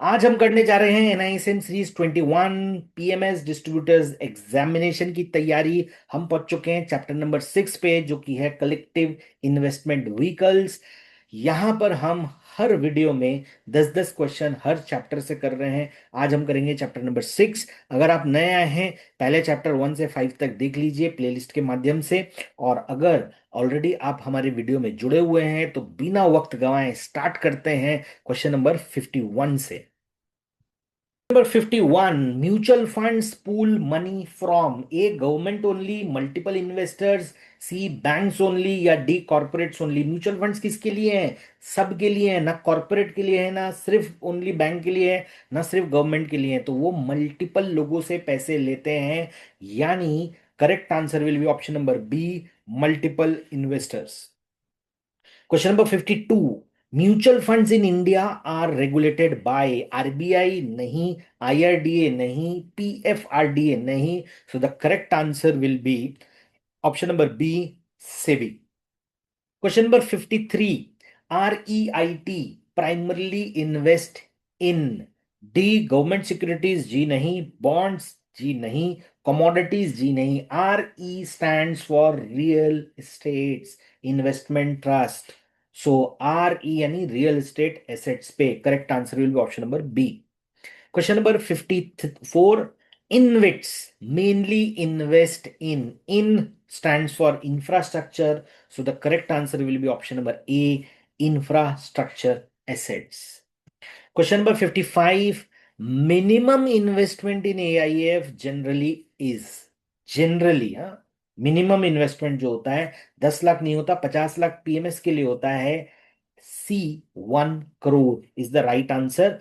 आज हम करने जा रहे हैं NISM series 21 PMS distributors examination की तैयारी। हम पहुंच चुके हैं चैप्टर नंबर 6 पे, जो कि है कलेक्टिव इन्वेस्टमेंट व्हीकल्स। यहां पर हम हर वीडियो में 10-10 क्वेश्चन हर चैप्टर से कर रहे हैं। आज हम करेंगे चैप्टर नंबर 6। अगर आप नए आए हैं, पहले चैप्टर 1 से 5 तक देख लीजिए प्लेलिस्ट के माध्यम से। और अगर ऑलरेडी आप हमारे वीडियो में जुड़े हुए हैं तो बिना वक्त गंवाए स्टार्ट करते हैं क्वेश्चन नंबर 51 से। Number 51, mutual funds pool money from a government only, multiple investors, C banks only, या D corporates only. Mutual funds किसके लिए हैं? सबके लिए है ना, कॉर्पोरेट के लिए है ना, सिर्फ ओनली बैंक के लिए है ना, सिर्फ गवर्नमेंट के लिए है। तो वो मल्टीपल लोगों से पैसे लेते हैं, यानी correct answer will be option number B, multiple investors. Question number 52, mutual funds in India are regulated by RBI नहीं, IRDA नहीं, PFRDA नहीं। So the correct answer will be option number B, SEBI. Question number 53, REIT primarily invest in D government securities, जी नहीं, bonds, जी नहीं, commodities, जी नहीं। RE stands for real estates investment trust. So RE यानी real estate assets पे। Correct answer will be option number B. Question number 54. InvITs mainly invest in. In stands for infrastructure. So the correct answer will be option number A, infrastructure assets. Question number 55. Minimum investment in AIF generally is. Generally, हाँ, minimum investment जो होता है 10 लाख नहीं होता, 50 lakh PMS के लिए होता है। C, 1 crore is the right answer.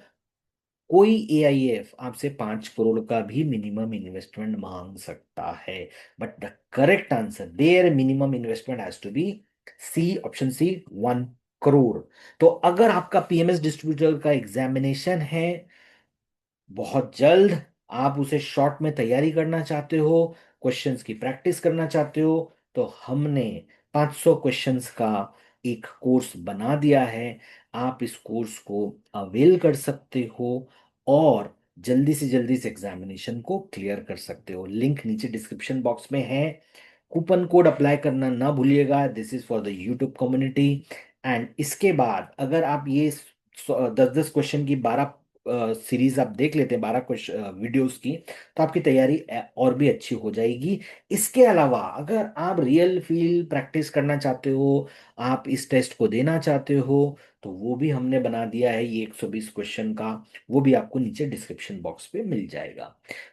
कोई AIF आपसे 5 करोड़ का भी मिनिमम इन्वेस्टमेंट मांग सकता है, but the correct answer there minimum investment has to be C, option C, 1 crore. तो अगर आपका PMS डिस्ट्रीब्यूटर का एग्जामिनेशन है बहुत जल्द, आप उसे शॉर्ट में तैयारी करना चाहते हो, क्वेश्चंस की प्रैक्टिस करना चाहते हो, तो हमने 500 क्वेश्चंस का एक कोर्स बना दिया है। आप इस कोर्स को अवेल कर सकते हो और जल्दी से जल्दी इस एग्जामिनेशन को क्लियर कर सकते हो। लिंक नीचे डिस्क्रिप्शन बॉक्स में है। कूपन कोड अप्लाई करना ना भूलिएगा, this is for the YouTube community. And इसके बाद अगर आप ये 10-10 क्वेश्चन की 12 सीरीज आप देख लेते हैं, 12 क्वेश्चन वीडियोस की, तो आपकी तैयारी और भी अच्छी हो जाएगी। इसके अलावा अगर आप रियल फील्ड प्रैक्टिस करना चाहते हो, आप इस टेस्ट को देना चाहते हो, तो वो भी हमने बना दिया है, ये 120 क्वेश्चन का। वो भी आपको नीचे डिस्क्रिप्शन बॉक्स पे मिल जाएगा।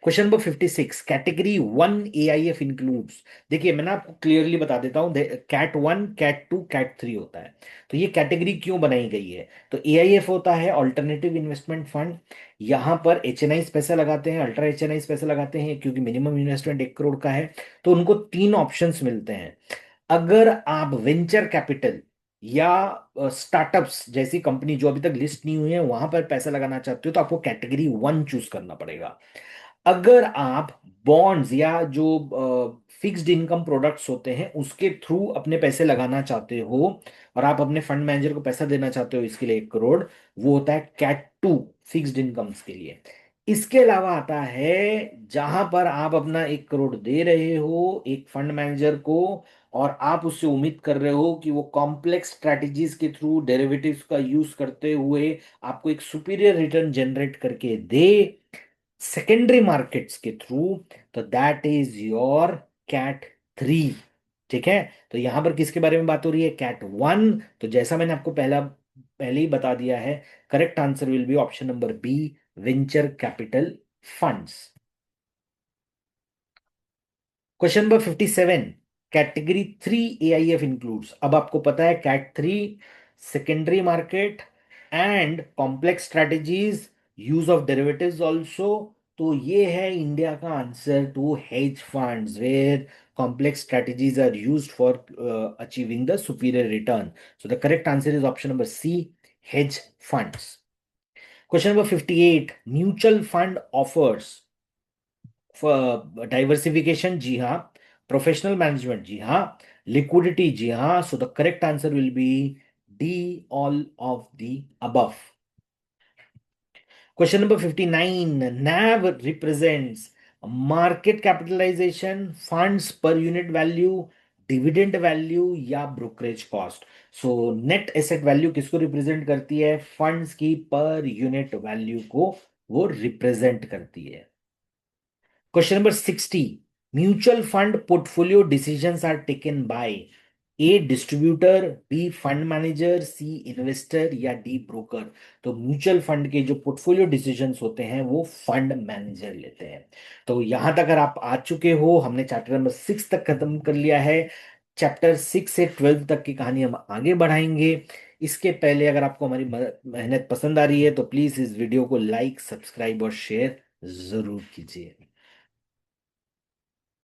Question number 56, category 1 AIF includes. देखिए मैंने आपको क्लियरली बता देता हूँ, कैट 1, कैट 2, कैट 3 होता है। तो ये कैटेगरी क्यों बनाई गई है? तो AIF होता है ऑल्टरनेटिव इन्वेस्टमेंट फंड। यहाँ पर HNI पैसा लगाते हैं, अल्ट्रा HNI पैसा लगाते हैं, क्योंकि मिनिमम इन्वेस्टमेंट 1 करोड़ का है। तो उनको 3 ऑप्शंस मिलते हैं। अगर आप वेंचर कैपिटल या स्टार्टअप्स जैसी कंपनी जो अभी तक लिस्ट नहीं हुई है वहां पर पैसा लगाना चाहते हो, तो आपको कैटेगरी 1 चूज करना पड़ेगा। अगर आप बॉन्ड्स या जो फिक्स्ड इनकम प्रोडक्ट्स होते हैं उसके थ्रू अपने पैसे लगाना चाहते हो और आप अपने फंड मैनेजर को पैसा देना चाहते हो इसके लिए 1 करोड़, वो होता है कैट 2, फिक्स्ड इनकम्स के लिए। इसके अलावा आता है जहां पर आप अपना 1 करोड़ दे रहे हो एक फंड मैनेजर को और आप उससे उम्मीद कर रहे हो कि वो कॉम्प्लेक्स स्ट्रेटजीज के थ्रू डेरिवेटिव्स का यूज करते हुए आपको एक सुपीरियर रिटर्न जनरेट करके दे सेकेंडरी मार्केट्स के थ्रू, तो दैट इज योर कैट 3। ठीक है, तो यहां पर किसके बारे में बात हो रही है? कैट 1। तो जैसा मैंने आपको पहले ही बता दिया है, correct answer will be option number B, venture capital funds. Question number 57, category 3 AIF includes. अब आपको पता है cat 3 secondary market and complex strategies, use of derivatives also. तो ये है इंडिया का answer to hedge funds where complex strategies are used for achieving the superior return. So the correct answer is option number C, hedge funds. Question number 58, mutual fund offers diversification, जी हाँ, professional management, जी हाँ, liquidity, जी हाँ। So the correct answer will be D, all of the above. Question number 59, NAV represents market capitalization, funds per unit value, dividend value या brokerage cost. So net asset value किसको represent करती है? Funds की पर unit value को वो represent करती है। Question number 60, mutual fund portfolio decisions are taken by a distributor, B fund manager, C investor या डी ब्रोकर। तो म्यूचुअल फंड के जो पोर्टफोलियो डिसीजंस होते हैं वो फंड मैनेजर लेते हैं। तो यहां तक अगर आप आ चुके हो, हमने चैप्टर नंबर 6 तक खत्म कर लिया है। चैप्टर 6 से 12 तक की कहानी हम आगे बढ़ाएंगे। इसके पहले अगर आपको हमारी मेहनत पसंद आ रही है तो प्लीज इस वीडियो को लाइक, सब्सक्राइब और शेयर जरूर कीजिए।